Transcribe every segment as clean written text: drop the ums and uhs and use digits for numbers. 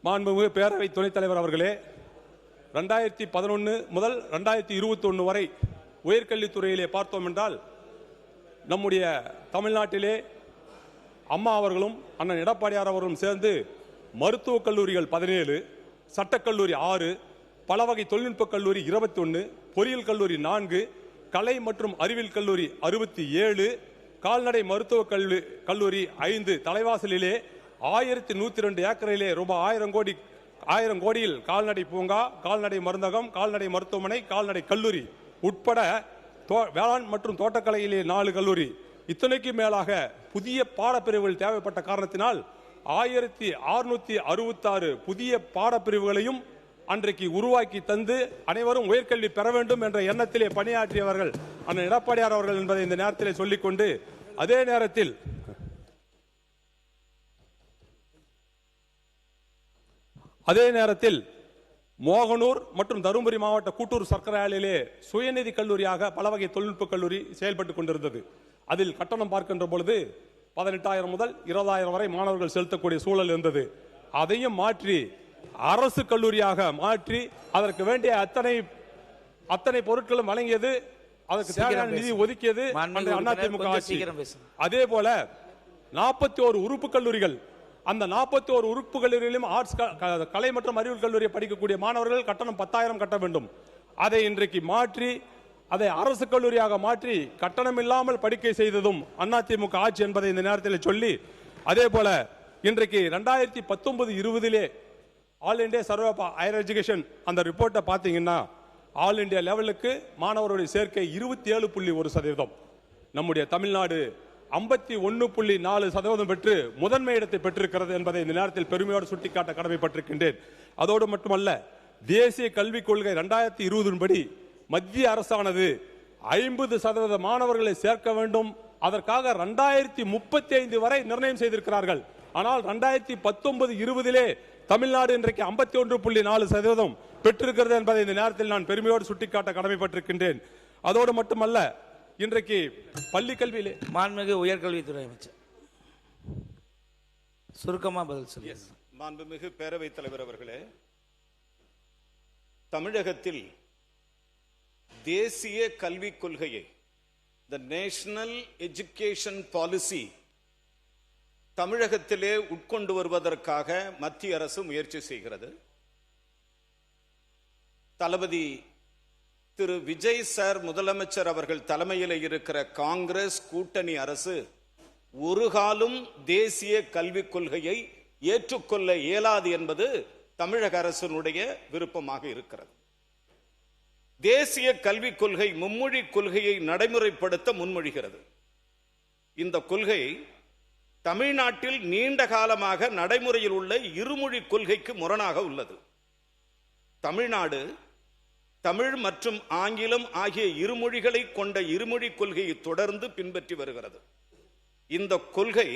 மாண்புமிகு பேரவை துணைத் தலைவர் அவர்களே, 2011 முதல் 2021 வரை உயர்கல்வித்துறையிலே பார்த்தோம் என்றால், நம்முடைய தமிழ்நாட்டிலே அம்மா அவர்களும் அண்ணன் எடப்பாடியார் அவர்களும் சேர்ந்து மருத்துவக் கல்லூரிகள் 17, சட்டக்கல்லூரி 6, பல வகை தொழில்நுட்பக் கல்லூரி 21, பொறியியல் கல்லூரி 4, கலை மற்றும் அறிவியல் கல்லூரி 67, கால்நடை மருத்துவக் கல்லூரி 5, தலைவாசலிலே 1102 ஏக்கரிலே ரூபாய் 1000 கோடியில் கால்நடை பூங்கா, கால்நடை மருந்தகம், கால்நடை மருத்துவமனை, கால்நடை கல்லூரி உட்பட வேளாண் மற்றும் தோட்டக்கலையிலே 4 கல்லூரி, இத்தனைக்கு மேலாக புதிய பாடப்பிரிவுகள் தேவைப்பட்ட காரணத்தினால் 1666 புதிய பாடப்பிரிவுகளையும் அன்றைக்கு உருவாக்கி தந்து அனைவரும் உயர்கல்வி பெற வேண்டும் என்ற எண்ணத்திலே பணியாற்றியவர்கள் அண்ணன் எடப்பாடியார் அவர்கள் என்பதை இந்த நேரத்திலே சொல்லிக்கொண்டு, அதே நேரத்தில் மோகனூர் மற்றும் தருமபுரி மாவட்ட கூட்டூர் சர்க்கரை ஆலையிலே சுயநிதி கல்லூரியாக பல வகை தொழில்நுட்ப கல்லூரி செயல்பட்டுக் கொண்டிருந்தது. அதில் கட்டணம் பார்க்கின்ற பொழுது 18,000 முதல் 20,000 வரை மாணவர்கள் செலுத்தக்கூடிய சூழல் இருந்தது. அதையும் மாற்றி அரசு கல்லூரியாக மாற்றி அதற்கு வேண்டிய அத்தனை பொருட்களும் வழங்கியது, அதற்கு தேவையான நிதி ஒதுக்கியது அதிமுக ஆட்சி. அதே போல 41 உறுப்பு கல்லூரிகள், அந்த 41 உறுப்பு கல்லூரியிலும் ஆர்ட்ஸ் கலை மற்றும் அறிவியல் கல்லூரியை படிக்கக்கூடிய மாணவர்கள் கட்டணம் 10,000 கட்ட வேண்டும். அதை இன்றைக்கு மாற்றி அதை அரசு கல்லூரியாக மாற்றி கட்டணம் இல்லாமல் படிக்கை செய்ததும் அதிமுக ஆட்சி என்பதை இந்த நேரத்தில் சொல்லி, அதே போல இன்றைக்கு 2019-20 all India survey of higher education அந்த ரிப்போர்ட்டை பார்த்தீங்கன்னா, ஆல் இந்தியா லெவலுக்கு மாணவருடைய சேர்க்கை 27.1%. நம்முடைய தமிழ்நாடு 51.4% பெற்று முதன்மை இடத்தை பெற்றிருக்கிறது என்பதை இந்த நேரத்தில் பெருமையோடு சுட்டிக்காட்ட கடமைப்பட்டிருக்கின்றேன். அதோடு மட்டுமல்ல, தேசிய கல்விக் கொள்கை 2020 படி மத்திய அரசானது 50% மாணவர்களை சேர்க்க வேண்டும், அதற்காக 2035 வரை நிர்ணயம் செய்திருக்கிறார்கள். ஆனால் 2019-20 தமிழ்நாடு இன்றைக்கு 51.4% பெற்றிருக்கிறது என்பதை இந்த நேரத்தில் நான் பெருமையோடு சுட்டிக்காட்ட கடமைப்பட்டிருக்கின்றேன். அதோடு மட்டுமல்ல, இன்றைக்கு பள்ளி கல்வியிலே மாண்புமிகு உயர்கல்வித்துறை அமைச்சர் சுருக்கமா பதில் சொல்லுங்க. மாண்புமிகு பேரவைத் தலைவர் அவர்களே, தமிழகத்தில் தேசிய கல்விக் கொள்கையை, த நேஷனல் எஜுகேஷன் பாலிசி, தமிழகத்திலே உட்கொண்டு வருவதற்காக மத்திய அரசு முயற்சி செய்கிறது. தளபதி திரு விஜய் சார் முதலமைச்சர் அவர்கள் தலைமையில் இருக்கிற காங்கிரஸ் கூட்டணி அரசு ஒரு காலம் தேசிய கல்விக் கொள்கையை ஏற்றுக்கொள்ள இயலாது என்பது தமிழக அரசினுடைய விருப்பமாக இருக்கிறது. தேசிய கல்விக் கொள்கை மும்மொழி கொள்கையை நடைமுறைப்படுத்த முன்மொழிகிறது. இந்த கொள்கை தமிழ்நாட்டில் நீண்ட காலமாக நடைமுறையில் உள்ள இருமொழி கொள்கைக்கு முரணாக உள்ளது. தமிழ்நாடு தமிழ் மற்றும் ஆங்கிலம் ஆகிய இருமொழிகளை கொண்ட இருமொழி கொள்கையை தொடர்ந்து பின்பற்றி வருகிறது. இந்த கொள்கை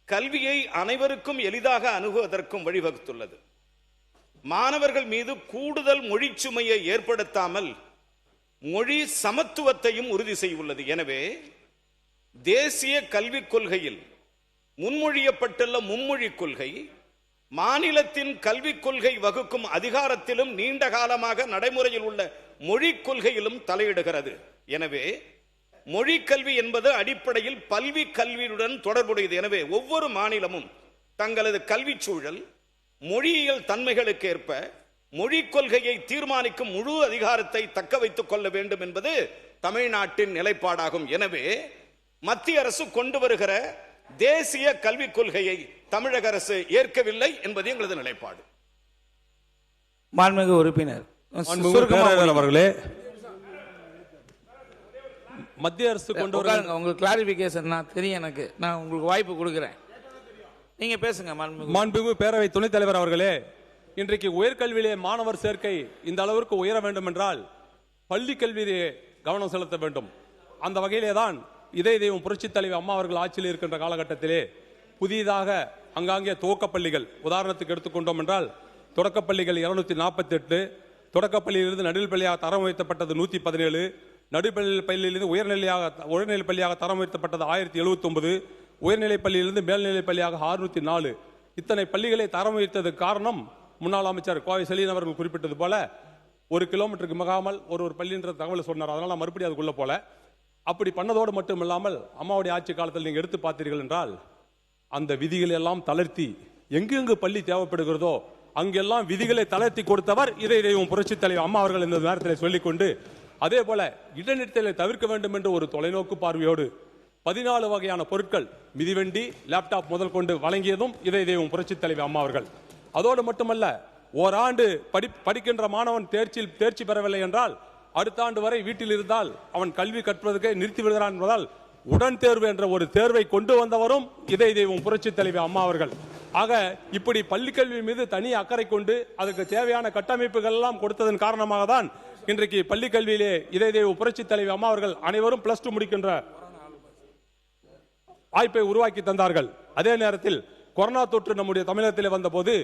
கல்வியை அனைவருக்கும் எளிதாக அணுகுவதற்கும் வழிவகுத்துள்ளது. மாணவர்கள் மீது கூடுதல் மொழி சுமையை ஏற்படுத்தாமல் மொழி சமத்துவத்தையும் உறுதி செய்துள்ளது. எனவே தேசிய கல்விக் கொள்கையில் முன்மொழியப்பட்டுள்ள மும்மொழி கொள்கை மாநிலத்தின் கல்விக் கொள்கை வகுக்கும் அதிகாரத்திலும் நீண்ட காலமாக நடைமுறையில் உள்ள மொழி கொள்கையிலும் தலையிடுகிறது. எனவே மொழி கல்வி என்பது அடிப்படையில் பல்வி கல்வியுடன் தொடர்புடையது. எனவே ஒவ்வொரு மாநிலமும் தங்களது கல்வி சூழல் மொழியியல் தன்மைகளுக்கு ஏற்ப மொழி கொள்கையை தீர்மானிக்கும் முழு அதிகாரத்தை தக்க வைத்துக் கொள்ள வேண்டும் என்பது தமிழ்நாட்டின் நிலைப்பாடாகும். எனவே மத்திய அரசு கொண்டு வருகிற தேசிய கல்விக் கொள்கையை தமிழக அரசு ஏற்கவில்லை என்பது எங்களது நிலைப்பாடு. மாண்புமிகு உறுப்பினர் அவர்களே, மத்திய அரசு கொண்டு வர உங்களுக்கு கிளாரிபிகேஷன் தெரியும், எனக்கு நான் உங்களுக்கு வாய்ப்பு கொடுக்கிறேன், நீங்க பேசுங்க. மாண்புமிகு பேரவை துணைத் தலைவர் அவர்களே, இன்றைக்கு உயர்கல்வியிலே மாணவர் சேர்க்கை இந்த அளவிற்கு உயர வேண்டும் என்றால் பள்ளி கல்வியிலே கவனம் செலுத்த வேண்டும். அந்த வகையிலே தான் இதய தெய்வம் புரட்சித் தலைவர் அம்மா அவர்கள் ஆட்சியில் இருக்கின்ற காலகட்டத்திலே புதிதாக அங்காங்கே துவக்கப்பள்ளிகள், உதாரணத்துக்கு எடுத்துக்கொண்டோம் என்றால் தொடக்கப்பள்ளிகள் 248, தொடக்கப்பள்ளியிலிருந்து நடுநிலை பள்ளியாக தரம் உயர்த்தப்பட்டது 117, நடுநிலை பள்ளியிலிருந்து உயர்நிலை பள்ளியாக தரம் உயர்த்தப்பட்டது 1079, உயர்நிலை பள்ளியிலிருந்து மேல்நிலை பள்ளியாக 604. இத்தனை பள்ளிகளை தரம் உயர்த்ததுக்கு காரணம் முன்னாள் அமைச்சர் கோவை செலியன் அவர்கள் குறிப்பிட்டது போல 1 கிலோமீட்டருக்கு மிகாமல் ஒரு பள்ளின்ற தகவலை சொன்னார். அதனால நான் மறுபடியும் அதுக்குள்ள போல. அப்படி பண்ணதோடு மட்டும் இல்லாமல் அம்மாவுடைய ஆட்சி காலத்தில் நீங்க எடுத்து பார்த்தீர்கள் என்றால் அந்த விதிகளை எல்லாம் தளர்த்தி எங்கெங்கு பள்ளி தேவைப்படுகிறதோ அங்கெல்லாம் விதிகளை தளர்த்தி கொடுத்தவர் இதய தெய்வம் புரட்சித் தலைவர் அம்மா அவர்கள் இந்த நேரத்தில் சொல்லிக்கொண்டு, அதே போல இடைநிறுத்தலை தவிர்க்க வேண்டும் என்று ஒரு தொலைநோக்கு பார்வையோடு 14 வகையான பொருட்கள் மிதிவண்டி, லேப்டாப் முதல் கொண்டு வழங்கியதும் இதய தெய்வம் புரட்சித் தலைவர் அம்மா அவர்கள். அதோடு மட்டுமல்ல, ஓராண்டு படிக்கின்ற மாணவன் தேர்ச்சி பெறவில்லை என்றால் அடுத்த ஆண்டு வரை வீட்டில் இருந்தால் அவன் கல்வி கற்பதற்கே நிறுத்தி விடுகிறான் என்பதால் உடன் தேர்வு என்ற ஒரு தேர்வை கொண்டு வந்தவரும் இதய தெய்வம் புரட்சித் தலைவர் அம்மா அவர்கள். ஆக இப்படி பள்ளிக்கல்வி மீது தனி அக்கறை கொண்டு அதுக்கு தேவையான கட்டமைப்புகள் எல்லாம் கொடுத்ததன் காரணமாக தான் இன்றைக்கு பள்ளிக்கல்வியிலே இதய தெய்வம் புரட்சித் தலைவர் அம்மா அவர்கள் அனைவரும் +2 முடிக்கின்ற வாய்ப்பை உருவாக்கி தந்தார்கள். அதே நேரத்தில் கொரோனா தொற்று நம்முடைய தமிழகத்தில் வந்தபோது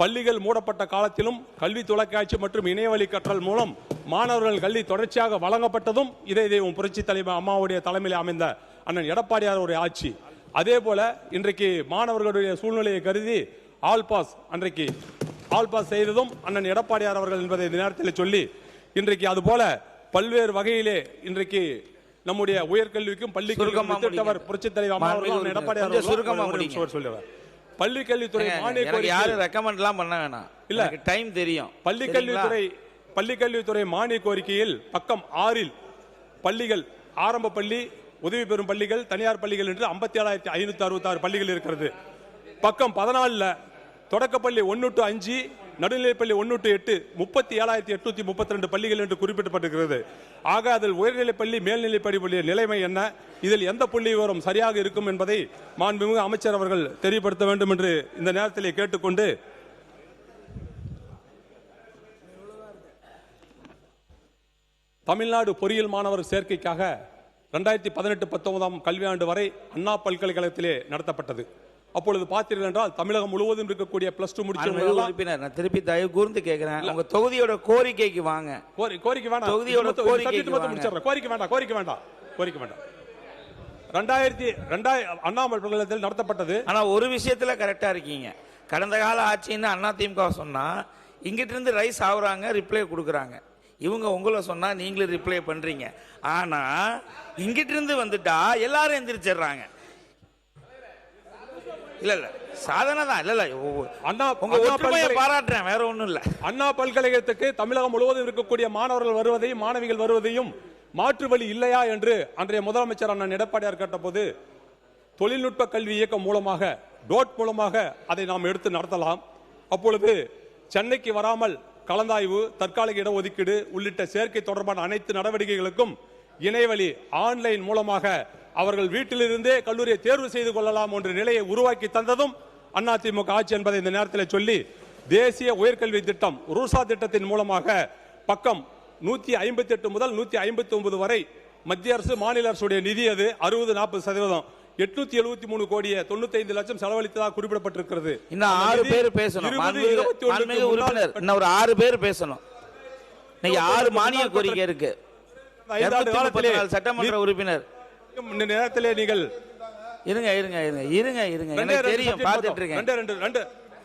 பள்ளிகள் மூடப்பட்ட காலத்திலும் கல்வி தொலைக்காட்சி மற்றும் இணையவழி கற்றல் மூலம் மாணவர்கள் கல்வி தொடர்ச்சியாக வழங்கப்பட்டதும் இதய தெய்வம் புரட்சித் தலைவர் அம்மாவுடைய தலைமையில் அமைந்த அண்ணன் எடப்பாடியார் ஆட்சி. அதே போல இன்றைக்கு மாணவர்களுடைய சூழ்நிலையை கருதி ஆல் பாஸ் செய்ததும் அண்ணன் எடப்பாடியார் அவர்கள் என்பதை இந்த நேரத்தில் சொல்லி இன்றைக்கு அது போல பல்வேறு வகையிலே இன்றைக்கு நம்முடைய உயர்கல்விக்கும் பள்ளிக்கல்விக்கும் புரட்சித் தலைவர் அம்மா அவர்கள் எடப்பாடியார் சொல்லுவார். பள்ளிக்கல்வித்துறை மானிய கோரிக்கை யாரும் ரெக்கமெண்ட்லாம் பண்ண வேணாம், இல்ல டைம் தெரியும். பள்ளிக்கல்வித்துறை மானிய கோரிக்கையில் பக்கம் 6 பள்ளிகள், ஆரம்ப பள்ளி, உதவி பெறும் பள்ளிகள், தனியார் பள்ளிகள் என்று 57,566 பள்ளிகள் இருக்கிறது. பக்கம் 14 தொடக்கப்பள்ளி 1 to 5, நடுநிலைப்பள்ளி 1 to 8 37,832 பள்ளிகள் என்று குறிப்பிடப்பட்டிருக்கிறது. ஆக அதில் உயர்நிலைப்பள்ளி மேல்நிலைப்பள்ளி நிலைமை என்ன, இதில் எந்த புள்ளி விவரம் சரியாக இருக்கும் என்பதை மாண்புமிகு அமைச்சர் அவர்கள் தெரியப்படுத்த வேண்டும் என்று இந்த நேரத்தில் கேட்டுக்கொண்டு, தமிழ்நாடு பொறியியல் மாணவர் சேர்க்கைக்காக 2018-19 கல்வியாண்டு வரை அண்ணா பல்கலைக்கழகத்திலே நடத்தப்பட்டது. அப்பொழுது பார்த்தீர்கள் என்றால் தமிழகம் முழுவதும் இருக்கக்கூடிய +2 முடிச்சவங்க நான் திருப்பி தயவு கூர்ந்து கேட்கிறேன், உங்க தொகுதியோட கோரிக்கைக்கு வாங்க. கோரிக்கை வேண்டாம், தொகுதியோட கோரிக்கை வேண்டாம். 2000 அண்ணாமலை பல்கலைக்கழகத்தில் நடத்தப்பட்டது. ஆனா ஒரு விஷயத்துல கரெக்டா இருக்கீங்க. கடந்த கால ஆட்சின்னு அண்ணா திமுக சொன்னா இங்கிட்ட இருந்து ரைஸ் ஆகுறாங்க, ரிப்ளை கொடுக்குறாங்க. இவங்க உங்களை சொன்னா நீங்களும் ரிப்ளை பண்றீங்க. ஆனா இங்கிட்ட இருந்து வந்துட்டா எல்லாரும் எந்திரிச்சிடுறாங்க. இல்ல சாதனை தான். இல்ல அண்ணா உங்க ஒற்றுமையை பாராட்டுறேன், வேற ஒண்ணும் இல்ல. அண்ணா பல்கலைக்கழகத்துக்கு தமிழகம் முழுவதும் இருக்கக்கூடிய மாணவர்கள் வருவதையும் மாணவிகள் வருவதையும் மாற்று வழி இல்லையா என்று அன்றைய முதலமைச்சர் அண்ணன் எடப்பாடியார் கேட்டபோது, தொழில்நுட்ப கல்வி இயக்கம் மூலமாக டோட் மூலமாக அதை நாம் எடுத்து நடத்தலாம். அப்பொழுது சென்னைக்கு வராமல் கலந்தாய்வு, தற்காலிக இடஒதுக்கீடு உள்ளிட்ட சேர்க்கை தொடர்பான அனைத்து நடவடிக்கைகளுக்கும் இணையவழி ஆன்லைன் மூலமாக அவர்கள் வீட்டிலிருந்தே கல்லூரியை தேர்வு செய்து கொள்ளலாம் என்ற நிலையை உருவாக்கி தந்ததும் அதிமுக ஆட்சி என்பதை இந்த நேரத்தில் சொல்லி, தேசிய உயர்கல்வி திட்டம் ரூசா திட்டத்தின் மூலமாக பக்கம் 158 முதல் 159 வரை மத்திய அரசு மாநில அரசுடைய நிதி அது 60-40%, 873 கோடியே 95 லட்சம் செலவழித்ததாக குறிப்பிடப்பட்டிருக்கிறது. இன்னும் 6 பேர் பேசணும். இன்னும் ஒரு 6 பேர் பேசணும். 6 மானிய கோரிக்கை இருக்கு. சட்டமன்ற உறுப்பினர் நேரத்திலே நீங்கள் இருங்க தெரியும், பார்த்துட்டு இருக்கேன்.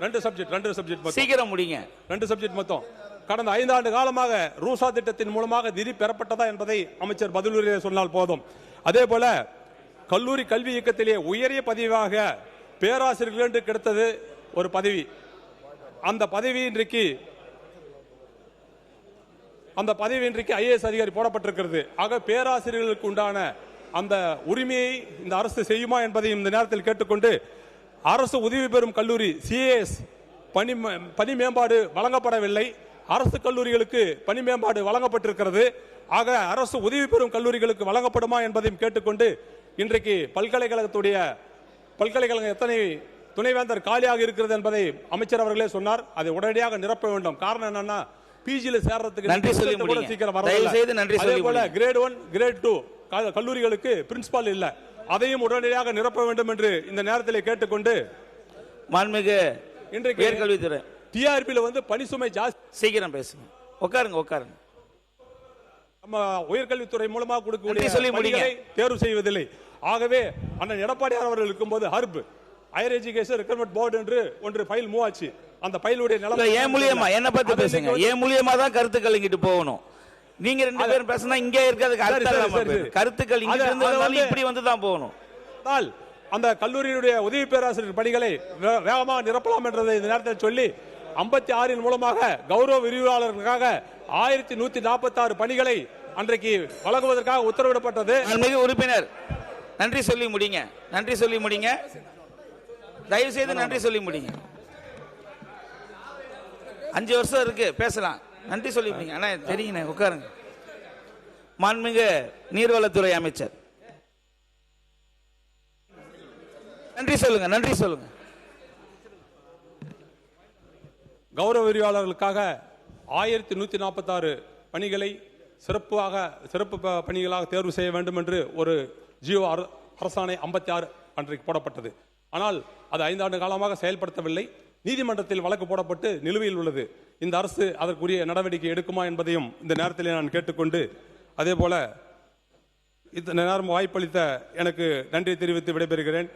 ரெண்டு சப்ஜெக்ட் சீக்கிரம் முடிங்க. 2 சப்ஜெக்ட் மொத்தம். கடந்த 5 ஆண்டு காலமாக ரூசா திட்டத்தின் மூலமாக நிதி பெறப்பட்டதா என்பதை அமைச்சர் பதிலுரையில் சொன்னால் போதும். அதே போல கல்லூரி கல்வி இயக்கத்திலே உயரிய பதவியாக பேராசிரியர்கள் என்று கிடைத்தது ஒரு பதவி. அந்த பதவி இன்றைக்கு IAS அதிகாரி போடப்பட்டிருக்கிறது. ஆக பேராசிரியர்களுக்கு உண்டான அந்த உரிமையை இந்த அரசு செய்யுமா என்பதையும் இந்த நேரத்தில் கேட்டுக்கொண்டு, அரசு உதவி பெறும் கல்லூரி CAS பணி மேம்பாடு வழங்கப்படவில்லை. அரசு கல்லூரிகளுக்கு பணி மேம்பாடு வழங்கப்பட்டிருக்கிறது. ஆக அரசு உதவி பெறும் கல்லூரிகளுக்கு வழங்கப்படுமா என்பதையும் கேட்டுக்கொண்டு, இன்றைக்கு பல்கலைக்கழகம் எத்தனை துணைவேந்தர் காலியாக இருக்கிறது என்பதை அமைச்சர் அவர்களே சொன்னார். அதை உடனடியாக நிரப்ப வேண்டும். காரணம் என்னன்னா, பிஜியில் சேர்றதுக்கு சீக்கிரம் வரல. கிரேட் 1 கிரேட் 2 கல்லூரிகளுக்கு பிரின்சிபால் இல்ல, அதையும் உடனடியாக நிரப்ப வேண்டும் என்று இந்த நேரத்தில் கேட்டுக்கொண்டு, மாண்புமிகு இன்றைக்கு உயர்கல்வித்துறை டிஆர்பியில் பணிசுமை ஜாஸ்தி. சீக்கிரம் பேசுங்க. உட்காருங்க. நம்ம உயர்கல்வித்துறை மூலமாக கொடுக்கக்கூடிய தேர்வு செய்வதில்லை. ஆகவே அண்ணன் எடப்பாடியார் அவர்கள் இருக்கும்போது Harb higher education recruitment board என்று ஒன்று ஃபைல் மூவ் ஆச்சு. அந்த ஃபைலுடைய நிலைமை ஏன் மூலியமா என்ன பத்தி பேசுங்க, ஏன் மூலியமா தான் கருத்துக்கள் இங்கிட்டு போகணும். நீங்க ரெண்டு பேரும் பேசினா இங்கே இருக்கிறதுக்கு அர்த்தம் இல்லாம போயிடும். கருத்துக்கள் இங்கிட்டு இருந்து இப்படி வந்து தான் போகணும். அந்த கல்லூரியினுடைய உதவி பேராசிரியர் பணிகளை வேகமாக நிரப்பலாம் என்றதை இந்த நேரத்தில் சொல்லி 56 மூலமாக கௌரவ விரிவாளர்களுக்காக 1146 பணிகளை அன்றைக்கு வழங்குவதற்காக உத்தரவிடப்பட்டது. மிகு உறுப்பினர் நன்றி சொல்லி முடிங்க, நன்றி சொல்லி முடிங்க, தயவு செய்து நன்றி சொல்லி முடிங்க. 5 வருஷம் இருக்கு பேசலாம், நன்றி சொல்லி முடிங்க. அண்ணா தெரியுங்க, உட்காருங்க. மாண்புமிகு நீர்வளத்துறை அமைச்சர் நன்றி சொல்லுங்க, நன்றி சொல்லுங்க. கௌரவ விரிவாளர்களுக்காக 1146 பணிகளை சிறப்பு பணிகளாக தேர்வு செய்ய வேண்டும் என்று ஒரு ஜியோ அரசாணை 56 அன்றைக்கு போடப்பட்டது. ஆனால் அது 5 ஆண்டு காலமாக செயல்படுத்தவில்லை. நீதிமன்றத்தில் வழக்கு போடப்பட்டு நிலுவையில் உள்ளது. இந்த அரசு அதற்குரிய நடவடிக்கை எடுக்குமா என்பதையும் இந்த நேரத்தில் நான் கேட்டுக்கொண்டு, அதே போல இந்த நேரம் வாய்ப்பளித்த எனக்கு நன்றி தெரிவித்து விடைபெறுகிறேன்.